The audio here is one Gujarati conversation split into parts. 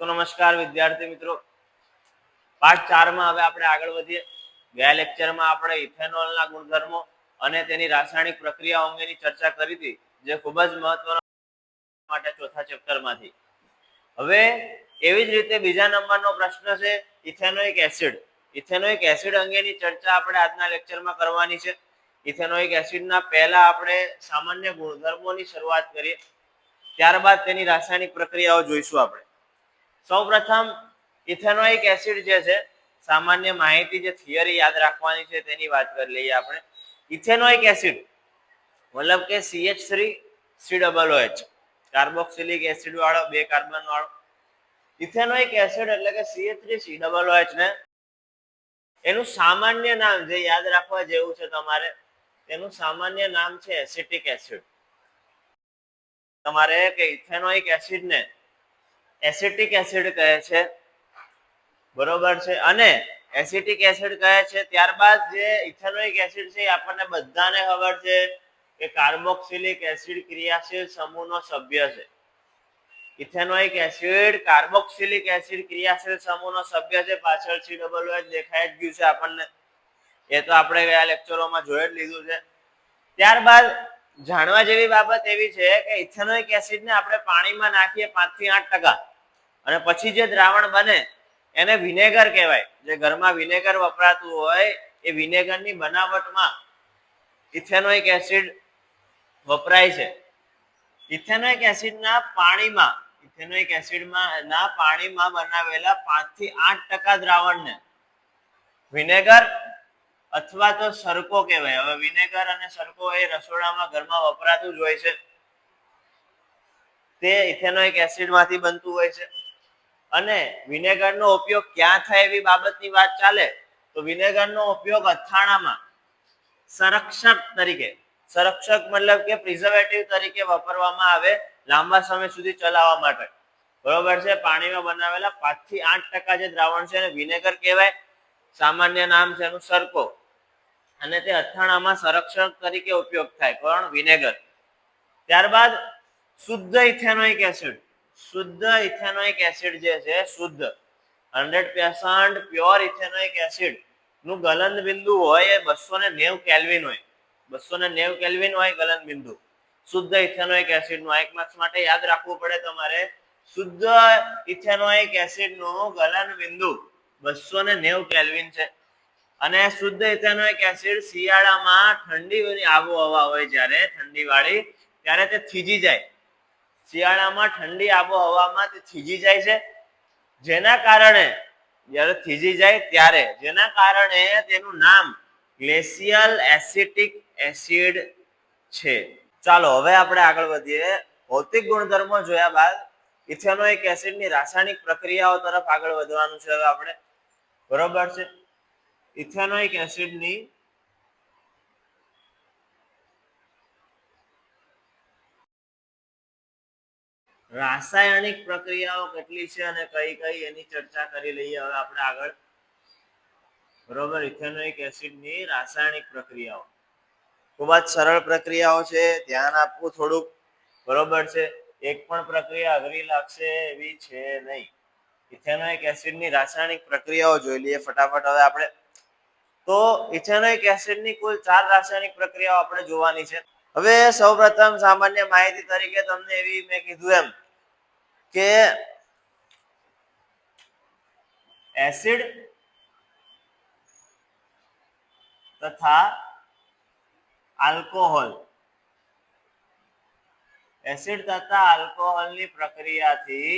તો નમસ્કાર વિદ્યાર્થી મિત્રો, પાઠ 4 માં હવે આપણે આગળ વધીએ. ગયા લેક્ચરમાં આપણે ઇથેનોલના ગુણધર્મો અને તેની રાસાયણિક પ્રક્રિયા અંગેની ચર્ચા કરી હતી, જે ખૂબ જ મહત્વનો માટે ચોથા ચેપ્ટરમાંથી. હવે એવી જ રીતે બીજા નંબરનો પ્રશ્ન છે ઇથેનોઇક એસિડ. ઇથેનોઇક એસિડ અંગેની ચર્ચા આપણે આજના લેક્ચરમાં કરવાની છે. ઇથેનોઇક એસિડના પહેલા આપણે સામાન્ય ગુણધર્મોની શરૂઆત કરીએ, ત્યારબાદ તેની રાસાયણિક પ્રક્રિયાઓ જોઈશું. આપણે સૌપ્રથમ ઇથેનોઇક એસિડ જે છે, સામાન્ય માહિતી જે થિયરી યાદ રાખવાની છે તેની વાત કરી લઈએ. આપણે ઇથેનોઇક એસિડ મતલબ કે CH3COOH, કાર્બોક્સિલિક એસિડ વાળો, 2 કાર્બન વાળો. ઇથેનોઇક એસિડ એટલે કે CH3COOH ને એનું સામાન્ય નામ જે યાદ રાખવા જેવું છે તમારે, તેનું સામાન્ય નામ છે એસિટિક એસિડ. તમારે કે ઇથેનોઇક એસિડ ને એસિટિક એસિડ કહે છે, બરોબર છે. અને એસિટિક એસિડ કહે છે, ત્યારબાદ જે ઇથેનોઇક એસિડ છે એ આપણને બધાને ખબર છે કે કાર્બોક્સિલિક એસિડ ક્રિયાશીલ સમૂહનો સભ્ય છે. ઇથેનોઇક એસિડ કાર્બોક્સિલિક એસિડ ક્રિયાશીલ સમૂહનો સભ્ય છે. પાછળ COOH દેખાઈ જ ગયું છે આપણને, એ તો આપણે ગયા લેક્ચરોમાં જોઈ જ લીધું છે. ત્યારબાદ જાણવા જેવી બાબત એવી છે કે ઇથેનોઇક એસિડને આપણે પાણીમાં નાખીએ 5 થી 8%, અને પછી જે દ્રાવણ બને એને વિનેગર કહેવાય. જે ઘરમાં વિનેગર વપરાતું હોય એ વિનેગરની બનાવટમાં ઇથેનોઇક એસિડ વપરાય છે. ઇથેનોઇક એસિડના પાણીમાં બનાવેલા 5 થી 8% દ્રાવણને વિનેગર અથવા તો સરકો કહેવાય. હવે વિનેગર અને સરકો એ રસોડામાં ઘરમાં વપરાતું જ હોય છે, તે ઇથેનોઇક એસિડમાંથી બનતું હોય છે. અને વિનેગરનો ઉપયોગ ક્યાં થાય એવી બાબતની વાત ચાલે તો વિનેગરનો ઉપયોગ અથાણામાં સંરક્ષક મતલબ કે પ્રિઝર્વેટિવ તરીકે વાપરવામાં આવે, લાંબા સમય સુધી ચલાવવા માટે. બરોબર છે. પાણીમાં બનાવેલા 5 થી 8% જે દ્રાવણ છે એને વિનેગર કહેવાય, સામાન્ય નામ છે એનું સરકો, અને તે અથાણામાં સંરક્ષક તરીકે ઉપયોગ થાય, પણ વિનેગર. ત્યારબાદ શુદ્ધ ઇથેનોઇક એસિડ. શુદ્ધ ઇથેનોઇક એસિડ જે છે, શુદ્ધ 100% પ્યોર ઇથેનોઇક એસિડ નું ગલન બિંદુ હોય એ 290 કેલ્વિન હોય. 290 કેલ્વિન હોય ગલન બિંદુ શુદ્ધ ઇથેનોઇક એસિડ નું. 1 માર્ક્સ માટે યાદ રાખવું પડે તમારે, શુદ્ધ ઇથેનોઇક એસિડ નું ગલન બિંદુ 290 કેલ્વિન છે. અને શુદ્ધ ઇથેનોઇક એસિડ શિયાળામાં ઠંડી આબોહવા હોય, જ્યારે ઠંડી વાળી, ત્યારે તે થીજી જાય. શિયાળામાં ઠંડી આબોહવામાં તે થીજી જાય છે, જેના કારણે જ્યારે થીજી જાય ત્યારે તેનું નામ ગ્લેશિયલ એસિટિક એસિડ છે. ચાલો હવે આપણે આગળ વધીએ. ભૌતિક ગુણધર્મો જોયા બાદ ઇથેનોઇક એસિડની રાસાયણિક પ્રક્રિયાઓ તરફ આગળ વધવાનું છે. હવે આપણે, બરોબર છે, ઇથેનોઇક એસિડની રાસાયણિક પ્રક્રિયાઓ કેટલી છે અને કઈ કઈ એની ચર્ચા કરી લઈએ હવે આપણે આગળ. બરોબર, ઇથેનોઇક એસિડની રાસાયણિક પ્રક્રિયાઓ ખૂબ જ સરળ પ્રક્રિયાઓ છે, ધ્યાન આપવું થોડુંક. બરોબર છે, એક પણ પ્રક્રિયા અઘરી લાગશે એવી છે નહીં. ઇથેનોઇક એસિડની રાસાયણિક પ્રક્રિયાઓ જોઈ લઈએ ફટાફટ હવે આપણે. તો ઇથેનોઇક એસિડની કુલ 4 રાસાયણિક પ્રક્રિયાઓ આપણે જોવાની છે. હવે સૌપ્રથમ સામાન્ય માહિતી તરીકે તમને એવી મેં કીધું એમ કે એસિડ તથા આલ્કોહોલ, એસિડ તથા આલ્કોહોલની પ્રક્રિયાથી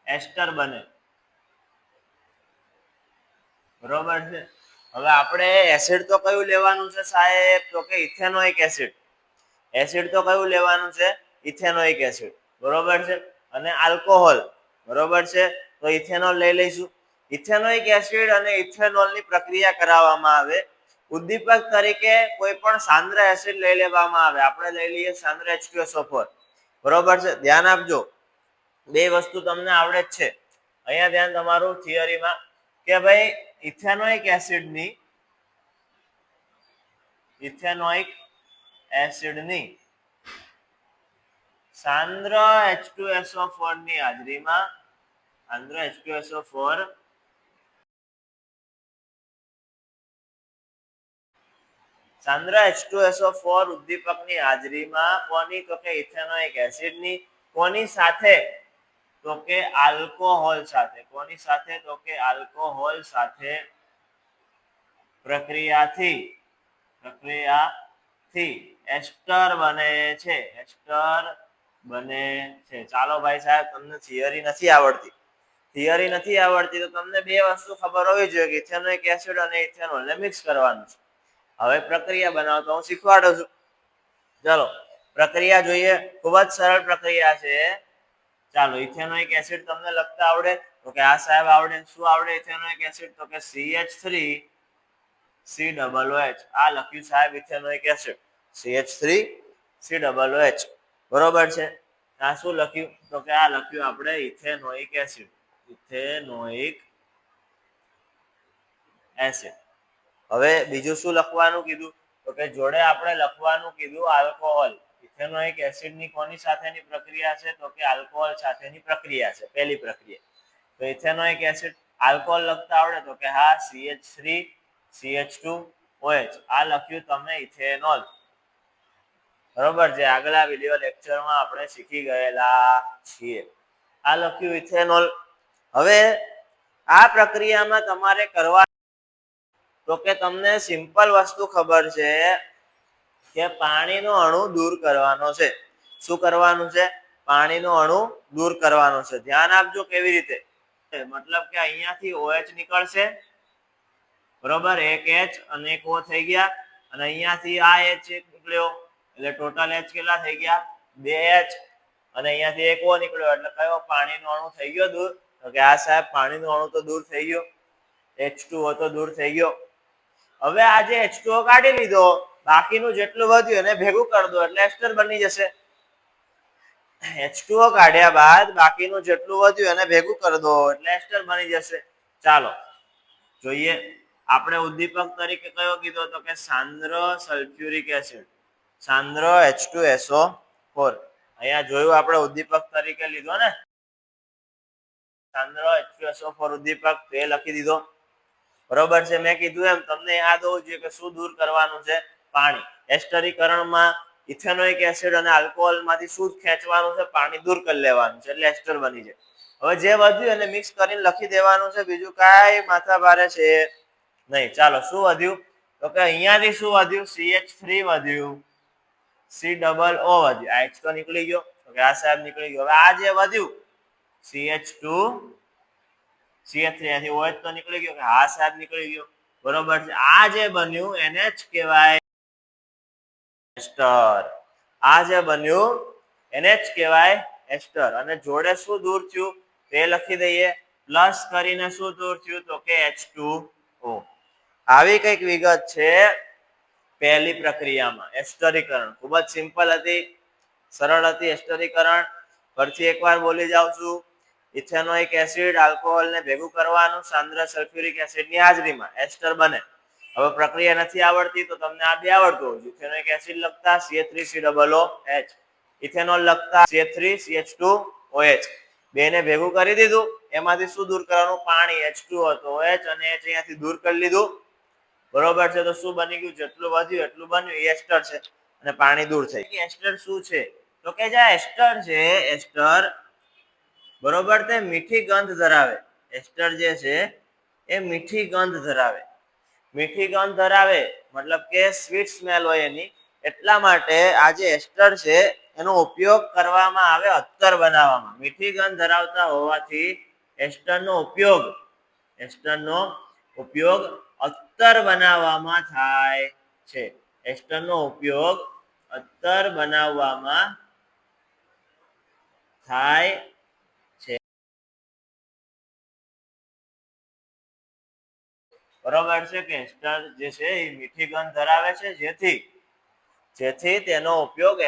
એસ્ટર બને. બરોબર છે. હવે આપણે એસિડ તો કયું લેવાનું છે સાહેબ, તો કે ઇથેનોઇક એસિડ. એસિડ તો કયું લેવાનું છે, ઇથેનોઇક એસિડ. બરોબર છે. અને આલ્કોહોલ, બરોબર છે, તો ઇથેનોલ લઈ લઈશું. ઇથેનોઇક એસિડ અને ઇથેનોલની પ્રક્રિયા કરાવવામાં આવે. ઉદ્દીપક તરીકે કોઈ પણ સાંદ્ર એસિડ લઈ લેવામાં આવે. આપણે લઈ લઈએ સાંદ્ર H2SO4. બરોબર છે. ધ્યાન આપજો, બે વસ્તુ તમને આવડે જ છે. અહીંયા ધ્યાન તમારું થિયરીમાં કે ભાઈ ઇથેનોઇક એસિડની સાંદ્ર H2SO4 ની હાજરીમાં સાંદ્ર H2SO4 સાંદ્ર H2SO4 ઉદ્દીપકની હાજરીમાં કોની તો કે ઇથેનોઇક એસિડની કોની સાથે તો કે આલ્કોહોલ સાથે કોની સાથે તો કે આલ્કોહોલ સાથે પ્રક્રિયાથી એસ્ટર બને છે ચાલો ભાઈ સાહેબ તમને થિયરી નથી આવડતી તો તમને બે વસ્તુ ખબર હોવી જોઈએ કે ઇથેનોઇક એસિડ અને ઇથેનોલ ને મિક્સ કરવાનું છે હવે પ્રક્રિયા બનાવતો હું શીખવાડું છું ચલો પ્રક્રિયા જોઈએ ખૂબ જ સરળ પ્રક્રિયા છે ચાલો ઇથેનોઇક એસિડ તમને લખતા આવડે તો કે આ સાહેબ આવડે શું આવડે ઇથેનોઇક એસિડ તો કે CH3COOH આ લખ્યું સાહેબ ઇથેનોઇક એસિડ CH3COOH બરોબર છે આ શું લખ્યું તો કે આ લખ્યું આપણે ઇથેનોઇક એસિડ હવે બીજું શું લખવાનું કીધું તો કે જોડે આપણે લખવાનું કીધું આલ્કોહોલ ઇથેનોઇક એસિડ ની કોની સાથેની પ્રક્રિયા છે તો કે આલ્કોહોલ સાથેની પ્રક્રિયા છે પહેલી પ્રક્રિયા તો ઇથેનોઇક એસિડ આલ્કોહોલ લખતા આવડે તો કે હા CH3CH2OH આ લખ્યું તમે ઇથેનોલ બરોબર છે આગલા વિડિયો લેક્ચરમાં આપણે શીખી ગયેલા છીએ આ લખ્યું ઇથેનોલ હવે આ પ્રક્રિયામાં તમારે કરવા તો કે તમને સિમ્પલ વસ્તુ ખબર છે કે પાણીનો અણુ દૂર કરવાનો છે શું કરવાનું છે પાણીનો અણુ દૂર કરવાનો છે ધ્યાન આપજો કેવી રીતે મતલબ કે અહીંયાથી OH નીકળશે બરોબર એક H અને એક O થઈ ગયા અને અહીંયાથી આ H નીકળ્યો એટલે ટોટલ H કેટલા થઈ ગયા 2H અને અહીંયાથી એક O નીકળ્યો એટલે કયો પાણીનો અણુ થઈ ગયો દૂર તો કે આ સાહેબ પાણીનો અણુ તો દૂર થઈ ગયો H2O તો દૂર થઈ ગયો હવે આ જે H2O કાઢી લીધો બાકીનું જેટલું વધ્યું એને ભેગું કરી દો એટલે એસ્ટર બની જશે H2O કાઢ્યા બાદ બાકીનું જેટલું વધ્યું એને ભેગું કરી દો એટલે એસ્ટર બની જશે ચાલો જોઈએ આપણે ઉદ્દીપક તરીકે કયો કીધો તો કે સાંદ્ર સલ્ફ્યુરિક એસિડ સાંદ્ર H2SO4 અહીંયા જોયું આપણે ઉદ્દીપક તરીકે લીધો ને સાંદ્ર H2SO4 ઉદ્દીપક તો એ લખી દીધો બરોબર છે મેં કીધું એમ તમને યાદ હોવું જોઈએ કે શું દૂર કરવાનું છે પાણી એસ્ટરીકરણમાં ઇથેનોઇક એસિડ અને આલ્કોહોલ માંથી શું ખેંચવાનું છે પાણી દૂર કરી લેવાનું છે એટલે એસ્ટર બની જાય હવે જે વધ્યું એને મિક્સ કરીને લખી દેવાનું છે બીજું કાંઈ માથા ભારે છે નહીં ચાલો શું વધ્યું તો કે અહીંયાથી શું વધ્યું CH3 વધ્યું COO વધ્યું આ H તો નીકળી ગયો તો કે આ સાહેબ નીકળી ગયો હવે આ જે વધ્યું CH2 CH3 અહીંથી OH તો નીકળી ગયો કે આ સાહેબ નીકળી ગયો બરોબર છે આ જે બન્યું એને જ કહેવાય એસ્ટર આ જે બન્યું એને જ કહેવાય એસ્ટર અને જોડે શું દૂર થયું તે લખી દઈએ પ્લસ કરીને શું દૂર થયું તો કે H2O આવી કઈક વિગત છે પહેલી પ્રક્રિયામાં એસ્ટરીકરણ ખૂબ જ સિમ્પલ હતી સરળ હતી એસ્ટરીકરણ ફરીથી એકવાર બોલી જાઉં છું ઇથેનોઇક એસિડ આલ્કોહોલ ને ભેગું કરવાનું સાંદ્ર સલ્ફ્યુરિક એસિડ ની હાજરીમાં એસ્ટર બને હવે પ્રક્રિયા નથી આવડતી તો તમને આ બે આવડતું હોય ઇથેનોઇક એસિડ લખતા CH3COOH ઇથેનોલ લખતા CH3CH2OH બેને ભેગું કરી દીધું એમાંથી શું દૂર કરવાનું પાણી H2O તો OH અને H અહીંયાથી દૂર કરી લીધું બરોબર છે તો શું બની ગયું જેટલું વધ્યું એટલું બન્યું એ એસ્ટર છે અને પાણી દૂર થઈ ગયું એસ્ટર શું છે તો કે જે એસ્ટર છે એસ્ટર બરોબર તે મીઠી ગંધ ધરાવે એસ્ટર જે છે એ મીઠી ગંધ ધરાવે મતલબ કે સ્વીટ સ્મેલ હોય એની એટલા માટે આ જે એસ્ટર છે એનો ઉપયોગ કરવામાં આવે અત્તર બનાવવામાં મીઠી ગંધ ધરાવતા હોવાથી એસ્ટરનો ઉપયોગ અત્તર બનાવવામાં થાય છે એસ્ટરનો ઉપયોગ અત્તર બનાવવામાં થાય બરોબર છે કે એસ્ટર જે છે એ મીઠી ગંધ ધરાવે છે જેથી તેનો ઉપયોગ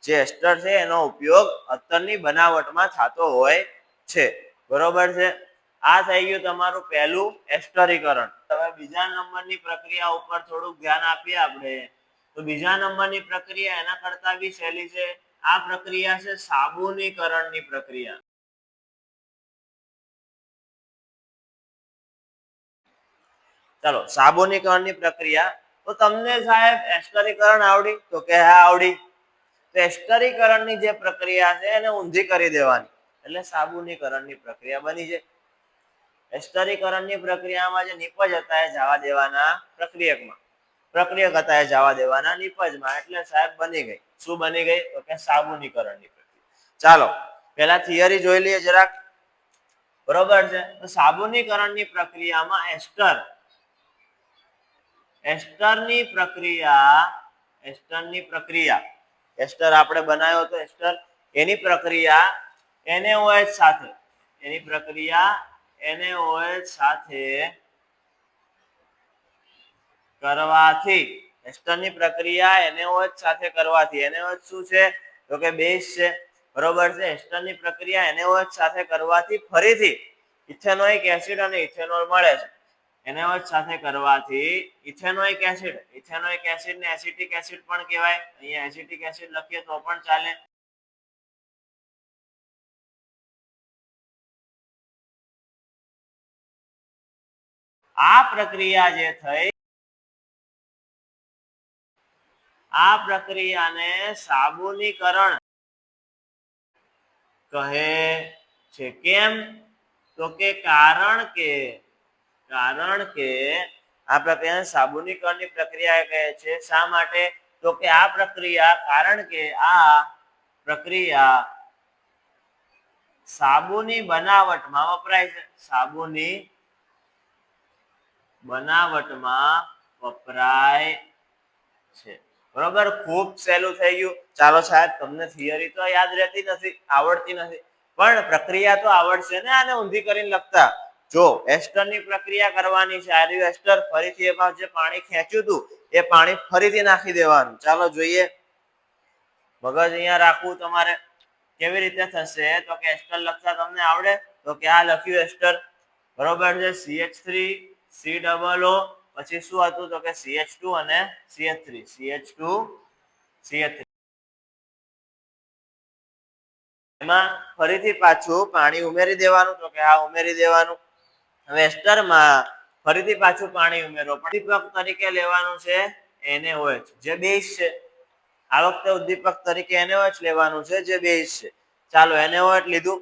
જે એસ્ટર છે એનો ઉપયોગ અત્તરની બનાવટમાં થતો હોય છે બરોબર છે આ થઈ ગયું તમારું પહેલું એસ્ટરીકરણ હવે બીજા નંબરની પ્રક્રિયા ઉપર થોડુંક ધ્યાન આપીએ આપણે તો બીજા નંબરની પ્રક્રિયા એના કરતા બી સહેલી છે આ પ્રક્રિયા છે સાબુનીકરણની પ્રક્રિયા. ચાલો સાબુનીકરણની પ્રક્રિયા. તો તમને સાહેબ એસ્ટરીકરણ આવડી? તો કે હા આવડી. તો એસ્ટરીકરણની જે પ્રક્રિયા છે એને ઊંધી કરી દેવાની એટલે સાબુનીકરણની પ્રક્રિયા બની જાય. એસ્ટરીકરણની પ્રક્રિયામાં જે નિપજ હતા એ જવા દેવાના પ્રક્રિયકમાં, પ્રક્રિયક હતા એ જવા દેવાના નિપજમાં, એટલે સાહેબ બની ગઈ. શું બની ગઈ? તો કે સાબુનીકરણની પ્રક્રિયા. ચાલો પહેલા થિયરી જોઈ લઈએ જરાક. બરોબર છે. તો સાબુનીકરણની પ્રક્રિયામાં એસ્ટરની પ્રક્રિયા એસ્ટર આપણે બનાવ્યો તો એસ્ટર, એની પ્રક્રિયા NaOH સાથે, એની પ્રક્રિયા NaOH સાથે કરવાથી, એસ્ટરની પ્રક્રિયા NaOH સાથે કરવાથી, NaOH શું છે? તો કે બેઝ છે. બરોબર છે. એસ્ટરની પ્રક્રિયા NaOH સાથે કરવાથી ફરીથી ઇથેનોઇક એસિડ અને ઇથેનોલ મળે છે. NaOH સાથે કરવાથી ઇથેનોઇક એસિડ, ઇથેનોઇક એસિડ ને એસિટિક એસિડ પણ કહેવાય. અહીંયા એસિટિક એસિડ લખીએ તો પણ ચાલે. આ પ્રક્રિયા જે થઈ, આ પ્રક્રિયાને સાબુનીકરણ કહે છે. કેમ? તો કે કારણ કે આ પ્રક્રિયાને સાબુનીકરણની પ્રક્રિયા કહે છે. શા માટે? તો કે આ પ્રક્રિયા, કારણ કે આ પ્રક્રિયા સાબુની બનાવટમાં વપરાય છે. સાબુની બનાવટમાં વપરાય છે. બરોબર. ખૂબ સહેલું થઈ ગયું. ચાલો સાહેબ તમને થિયરી તો યાદ રહેતી નથી, આવડતી નથી, પણ પ્રક્રિયા તો આવડશે ને આને ઊંધી કરીને લખતા. જો એસ્ટરની પ્રક્રિયા કરવાની છે, આ એસ્ટર, ફરીથી એમાં જે પાણી ખેંચ્યું હતું એ પાણી ફરીથી નાખી દેવાનું. ચાલો જોઈએ. મગજ અહીંયા રાખવું તમારે. કેવી રીતે થશે? તો કે એસ્ટર લખતા તમને આવડે? તો કે આ લખ્યું એસ્ટર. બરોબર છે. CH3 COO, પછી શું હતું? તો કે CH2 અને CH3, CH2 CH3. એમાં ફરીથી પાછું પાણી ઉમેરી દેવાનું. તો કે હા ઉમેરી દેવાનું. હવે એસ્ટરમાં ફરીથી પાછું પાણી ઉમેરો. ઉદ્દીપક તરીકે લેવાનું છે NaOH જે બેઝ છે. આ વખતે ઉદ્દીપક તરીકે NaOH લેવાનું છે જે બેઝ છે. ચાલો NaOH લીધું.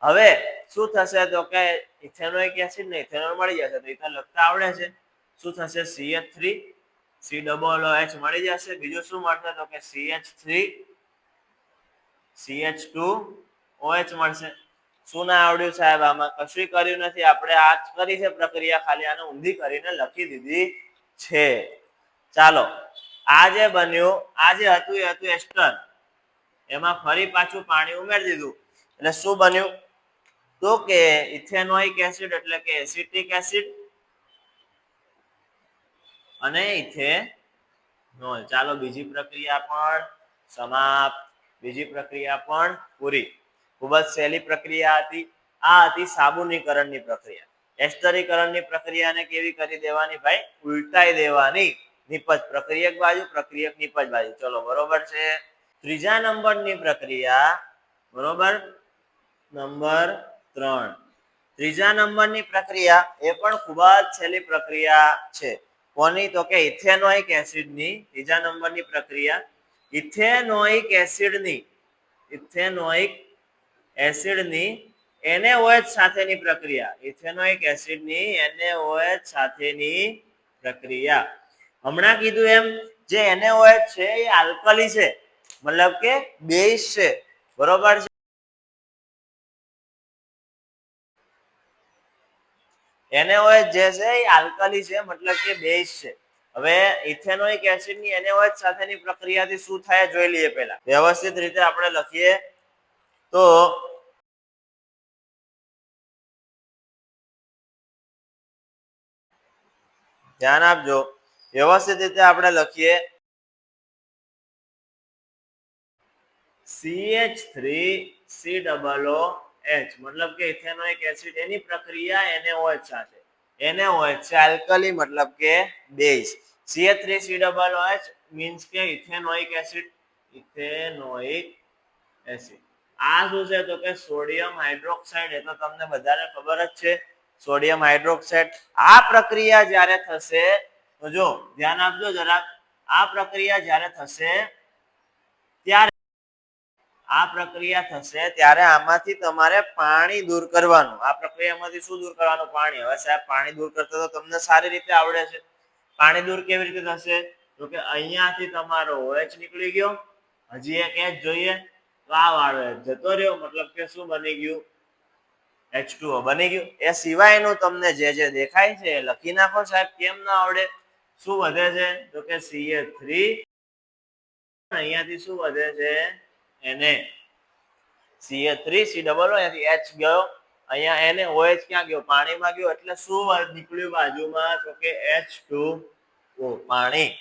હવે શું થશે? તો કે ઇથેનોઇક એસિડ ને ઇથેનોલ મળી જશે. તો ઇથેનોલ લખતા આવડે છે. શું થશે? CH3 COOH મળી જશે. બીજું શું મળશે? તો કે CH3 CH2OH મળશે. શું ના આવડ્યું સાહેબ? આમાં કશું કર્યું નથી આપણે. આ જ કરી છે પ્રક્રિયા, ખાલી આને ઊંધી કરીને લખી દીધી છે. ચાલો આ જે બન્યું, આ જે હતું એ હતું એસ્ટર. એમાં ફરી પાછું પાણી ઉમેરી દીધું એટલે શું બન્યું? તો કે ઇથેનોઇક એસિડ એટલે કે એસિટિક એસિડ અને ઇથેનોલ. ચાલો બીજી પ્રક્રિયા પણ સમાપ્ત, બીજી પ્રક્રિયા પણ પૂરી. ખૂબ જ સહેલી પ્રક્રિયા હતી. આ હતી સાબુનીકરણની પ્રક્રિયા. એસ્ટરીકરણની પ્રક્રિયાને કેવી કરી દેવાની ભાઈ? ઉલટાઈ દેવાની. નિપજ પ્રક્રિયક બાજુ, પ્રક્રિયક નિપજ બાજુ. ચલો બરોબર છે. ત્રીજા નંબરની પ્રક્રિયા, બરોબર, નંબર 3. ત્રીજા નંબરની પ્રક્રિયા એ પણ ખૂબ જ સહેલી પ્રક્રિયા છે. કોની? તો કે ઇથેનોઇક એસિડની. ત્રીજા નંબરની પ્રક્રિયા ઇથેનોઇક એસિડની NaOH સાથેની પ્રક્રિયા. ઇથેનોઇક એસિડની NaOH સાથેની પ્રક્રિયા. હમણાં કીધું એમ જે NaOH છે એ આલ્કલી છે, મતલબ કે બેઝ છે. બરોબર છે. NaOH જે છે એ આલ્કલી છે, મતલબ કે બેઝ છે. હવે ઇથેનોઇક એસિડની NaOH સાથેની પ્રક્રિયાથી શું થાય જોઈ લઈએ. પહેલા વ્યવસ્થિત રીતે આપણે લખીએ તો ધ્યાન આપજો. વ્યવસ્થિત રીતે આપણે લખીએ CH3COOH મતલબ કે ઇથેનોઇક એસિડ, એની પ્રક્રિયા NaOH સાથે. NaOH છે આલ્કલી, મતલબ કે બેઝ. CH3COOH મીન્સ કે ઇથેનોઇક એસિડ, ઇથેનોઇક 80. આ શું છે તો કે સોડિયમ હાઇડ્રોક્સાઇડ. એ તો તમને બધાને ખબર જ છે, સોડિયમ હાઇડ્રોક્સાઇડ. આ પ્રક્રિયા જ્યારે થશે તો જો ધ્યાન આપજો જરાક. આ પ્રક્રિયા જ્યારે થશે ત્યારે આ પ્રક્રિયા થશે ત્યારે આમાંથી તમારે પાણી દૂર કરવાનું. આ પ્રક્રિયામાંથી શું દૂર કરવાનું? પાણી. હવે સાહેબ પાણી દૂર કરતા તો તમને સારી રીતે આવડે છે. પાણી દૂર કેવી રીતે થશે તો કે અહીંયાથી તમારો OH નીકળી ગયો, હજી એક H જોઈએ તો આ વાળો H જતો રહ્યો, મતલબ કે શું બની ગયું? H2O બની ગયું. એ સિવાયનું તમને જે જે દેખાય છે એ લખી નાખો સાહેબ. કેમ ના આવડે? શું વધે છે તો કે CH3. અહીંયાથી શું વધે છે? Na. CH3 COO અહીંયાથી H ગયો, અહીંયા NaOH ક્યાં ગયો? પાણીમાં ગયો. એટલે શું નીકળ્યું બાજુમાં તો કે H2O પાણી.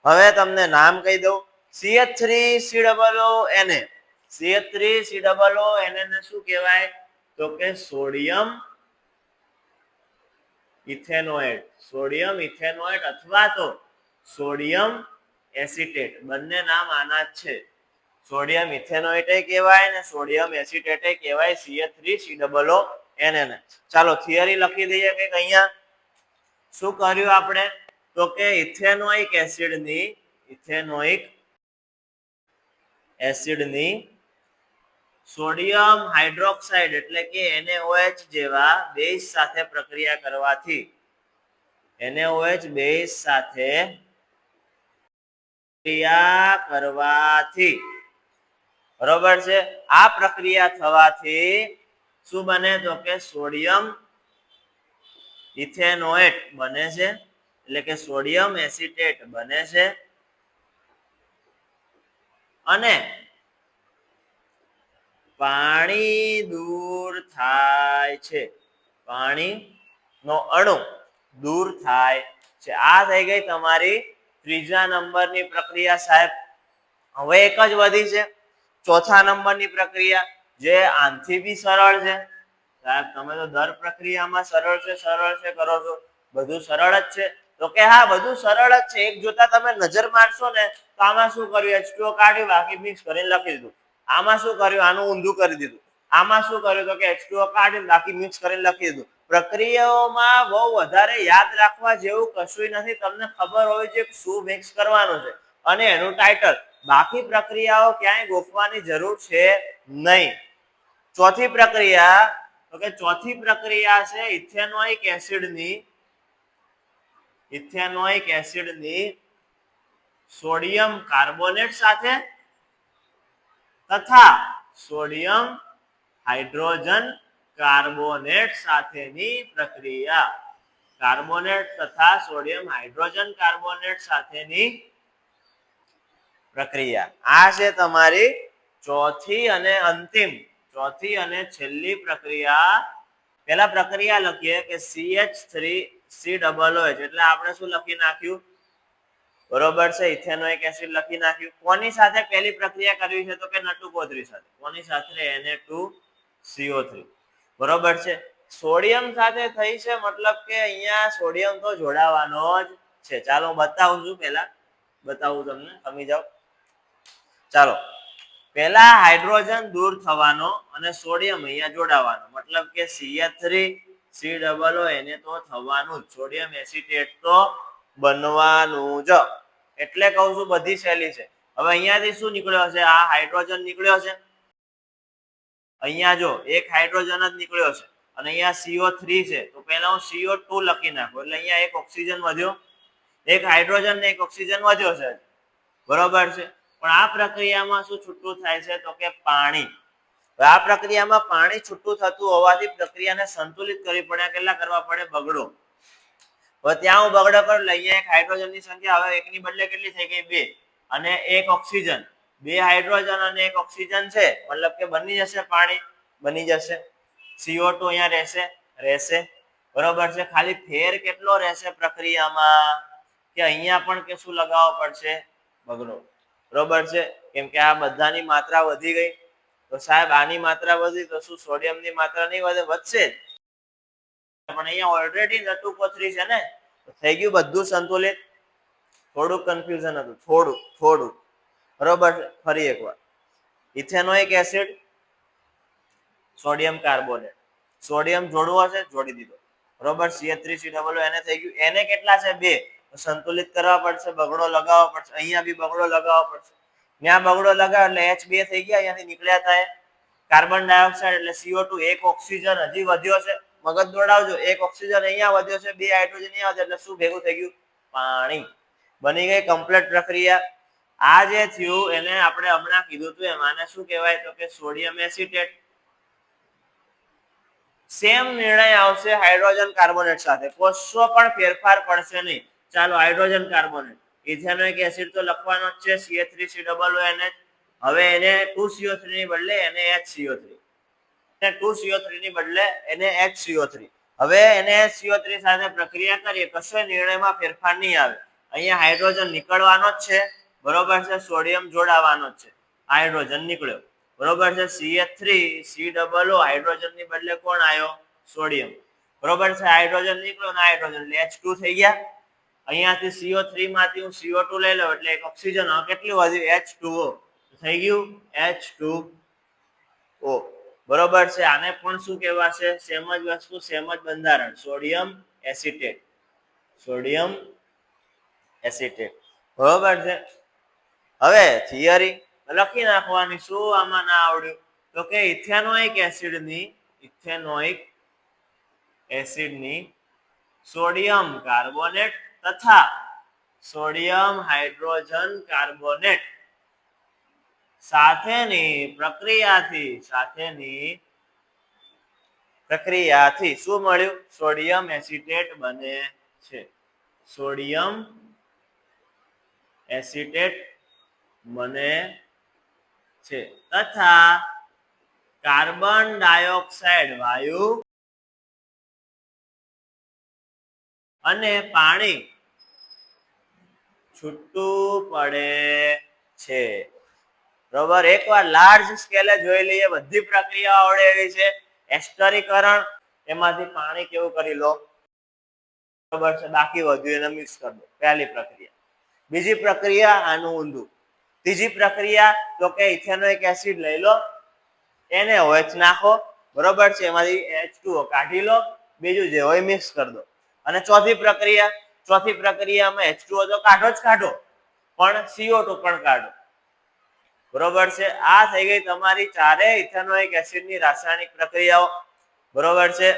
હવે તમને નામ કહી દઉં. CH3COO Na. CH3COO Na ને શું કહેવાય તો કે સોડિયમ ઇથેનોએટ. સોડિયમ ઇથેનોએટ અથવા તો સોડિયમ એસિટેટ. બંને નામ આના જ છે. સોડિયમ ઇથેનોએટ કહેવાય ને સોડિયમ એસિટેટ કહેવાય. CH3COO Na. ચાલો થિયરી લખી દઈએ કે અહીંયા શું કર્યું આપણે તો કે ઇથેનોઇક એસિડની સોડિયમ હાઇડ્રોક્સાઇડ એટલે કે NaOH જેવા બેઝ સાથે પ્રક્રિયા કરવાથી NaOH બેઝ સાથે પ્રક્રિયા કરવાથી બરોબર છે. આ પ્રક્રિયા થવાથી શું બને તો કે સોડિયમ ઇથેનોએટ બને છે, એટલે કે સોડિયમ એસિટેટ બને છે. અને પાણી દૂર થાય છે. પાણીનો અણુ દૂર થાય છે. આ થઈ ગઈ તમારી ત્રીજા નંબરની પ્રક્રિયા સાહેબ. હવે એક જ વધી છે ચોથા નંબરની પ્રક્રિયા, જે આનથી બી સરળ છે. સાહેબ તમે તો દર પ્રક્રિયામાં સરળ છે કરો છો. બધું સરળ જ છે તો કે હા બધું સરળ જ છે. એક જોતા તમે નજર મારશો ને તો આમાં શું કર્યું? H2O કાઢ્યું, બાકી મિક્સ કરીને લખી દીધું. આમાં શું કર્યું? આનું ઊંધું કરી દીધું. આમાં શું કર્યું તો કે H2O કાઢીને બાકી મિક્સ કરીને લખી દીધું. પ્રક્રિયાઓમાં બહુ વધારે યાદ રાખવા જેવું કશું નથી. તમને ખબર હોવી જોઈએ શું મિક્સ કરવાનું છે અને એનું ટાઇટલ. બાકી પ્રક્રિયાઓ ક્યાંય ગોખવાની જરૂર છે નહીં. ચોથી પ્રક્રિયા તો કે ચોથી પ્રક્રિયા છે ઇથેનોઇક એસિડની સોડિયમ કાર્બોનેટ સાથે તથા સોડિયમ હાઇડ્રોજન કાર્બોનેટ સાથેની પ્રક્રિયા. કાર્બોનેટ તથા સોડિયમ હાઇડ્રોજન કાર્બોનેટ સાથેની પ્રક્રિયા. આ છે તમારી ચોથી અને છેલ્લી પ્રક્રિયા. પહેલા પ્રક્રિયા લખીએ કે CH3COOH એટલે આપણે શું લખી નાખ્યું? બરોબર છે, ઇથેનોઇક એસિડ લખી નાખ્યું. કોની સાથે પહેલી પ્રક્રિયા કરવી છે તો કે N2CO3 સાથે. કોની સાથે? Na2CO3. બરોબર છે. સોડિયમ સાથે થઈ છે મતલબ કે અહીંયા સોડિયમ તો જોડાવાનો જ છે. ચાલો બતાવું છું, પહેલા બતાવું તમને, સમજી જાઓ. ચાલો પહેલા હાઇડ્રોજન દૂર થવાનો અને સોડિયમ અહીંયા જોડાવાનો. મતલબ કે CH3COO એને તો થવાનું જ. સોડિયમ એસિટેટ તો બનવાનું જ. એટલે કહું છું બધી સહેલી છે. હવે અહીંયાથી શું નીકળ્યો છે? આ હાઇડ્રોજન નીકળ્યો છે. અહીંયા જો એક હાઇડ્રોજન જ નીકળ્યો છે અને અહીંયા CO3 છે. તો પહેલા હું CO2 લખી નાખું એટલે અહીંયા એક ઓક્સિજન વધ્યો. એક હાઇડ્રોજન ને એક ઓક્સિજન વધ્યો છે. બરોબર છે. પણ આ પ્રક્રિયામાં શું છૂટું થાય છે તો કે પાણી. આ પ્રક્રિયામાં પાણી છૂટું થતું હોવાથી પ્રક્રિયાને સંતુલિત કરવી પડે. કેટલા કરવા પડે? બગડો. હવે ત્યાં હું બગડો કરું એટલે અહીંયા એક હાઇડ્રોજનની સંખ્યા હવે એકની બદલે કેટલી થઈ ગઈ? 2 અને એક ઓક્સિજન. 2 હાઇડ્રોજન અને એક ઓક્સિજન છે મતલબ કે બની જશે પાણી. બની જશે. CO2 અહીંયા રહેશે. બરોબર છે. ખાલી ફેર કેટલો રહેશે પ્રક્રિયામાં કે અહીંયા પણ કે શું લગાવવો પડશે? બગડો. બરોબર છે. કેમ કે આ બધાની માત્રા વધી ગઈ તો સાહેબ આની માત્રા વધી તો શું સોડિયમની માત્રા નહીં વધે? વધશે જ. પણ અહીંયા ઓલરેડી N2CO3 છે ને, થઈ ગયું બધું સંતુલિત. થોડું કન્ફ્યુઝન હતું, થોડું. બરોબર છે. ફરી એકવાર ethanoic acid, sodium carbonate. Sodium જોડવો છે, જોડી દીધો. બરોબર, CH3COO એને થઈ ગયું. એને કેટલા છે? 2. સંતુલિત કરવા પડશે, બગડો લગાવવો પડશે. અહીંયા બી બગડો લગાવવો પડશે. ત્યાં બગડો લગાવ એટલે H2 થઈ ગયા, અહીંયાથી નીકળ્યા થાય કાર્બન ડાયોક્સાઇડ એટલે CO2. એક ઓક્સિજન હજી વધ્યો છે, મગજ દોડાવજો. એક ઓક્સિજન અહીંયા વધ્યો છે, 2 હાઇડ્રોજન અહીંયા વધ્યો એટલે શું ભેગું થઈ ગયું? પાણી. બની ગઈ કમ્પ્લીટ પ્રક્રિયા. આ જે થયું એને આપણે હમણાં કીધું હતું એમ આને શું કહેવાય? તો કે સોડિયમ એસિટેટ. સેમ નિર્ણય આવશે હાઇડ્રોજન કાર્બોનેટ સાથે, કશો પણ ફેરફાર પડશે નહીં. ચાલો, હાઇડ્રોજન કાર્બોનેટ, ઇથેનોઇક એસિડ તો લખવાનો જ છે, CH3COONH. હવે એને 2CO3 ની બદલે એને HCO3, અને 2CO3 ની બદલે એને HCO3. હવે એને HCO3 સાથે પ્રક્રિયા કરીએ, કશો નિર્ણયમાં ફેરફાર નહીં આવે. અહીંયા હાઇડ્રોજન નીકળવાનો જ છે, બરોબર છે. સોડિયમ જોડાવાનો જ છે. હાઇડ્રોજન નીકળ્યો, બરોબર છે. CH3COO, હાઇડ્રોજન ની બદલે કોણ આવ્યો? સોડિયમ, બરોબર છે. હાઇડ્રોજન નીકળ્યો ને હાઇડ્રોજન એટલે H2 થઈ ગયા. અહીંયાથી CO3 માંથી હું CO2 લઈ લઉં એટલે એક ઓક્સિજન કેટલું વધ્યું? H2O થઈ ગયું, H2O. બરોબર છે. આને પણ શું કહેવાશે? સેમ જ વસ્તુ, સેમ જ બંધારણ, સોડિયમ એસિટેટ. સોડિયમ એસિટેટ, બરોબર છે. હવે થિયરી લખી નાખવાની. શું આમાં ના આવડ્યું? તો કે ઇથેનોઇક એસિડની સોડિયમ કાર્બોનેટ તથા સોડિયમ હાઇડ્રોજન કાર્બોનેટ સાથેની પ્રક્રિયાથી શું મળ્યું? સોડિયમ એસિટેટ બને છે. સોડિયમ એસિટેટ બને છે તથા કાર્બન ડાયોક્સાઇડ વાયુ અને પાણી છૂટું પડે છે. બરોબર, એકવાર લાર્જ સ્કેલે જોઈ લઈએ. બધી પ્રક્રિયાઓ આવડે એવી છે. એસ્ટરીકરણ, એમાંથી પાણી કેવું કરી લો, બરોબર છે. બાકી વધ્યું એને મિક્સ કરી દો, પહેલી પ્રક્રિયા. બીજી પ્રક્રિયા આનું ઊંધું. ત્રીજી પ્રક્રિયા તો કે ઇથેનોઇક એસિડ લઈ લો, એને OH નાખો, બરોબર છે. એમાંથી H2O કાઢી લો, બીજું જે હોય મિક્સ કરી દો. અને ચોથી પ્રક્રિયામાં H2O તો કાઢો જ કાઢો, પણ CO2 પણ કાઢો, બરોબર છે. આ થઈ ગઈ તમારી ચારે ઇથેનોઇક એસિડની રાસાયણિક પ્રક્રિયાઓ, બરોબર છે.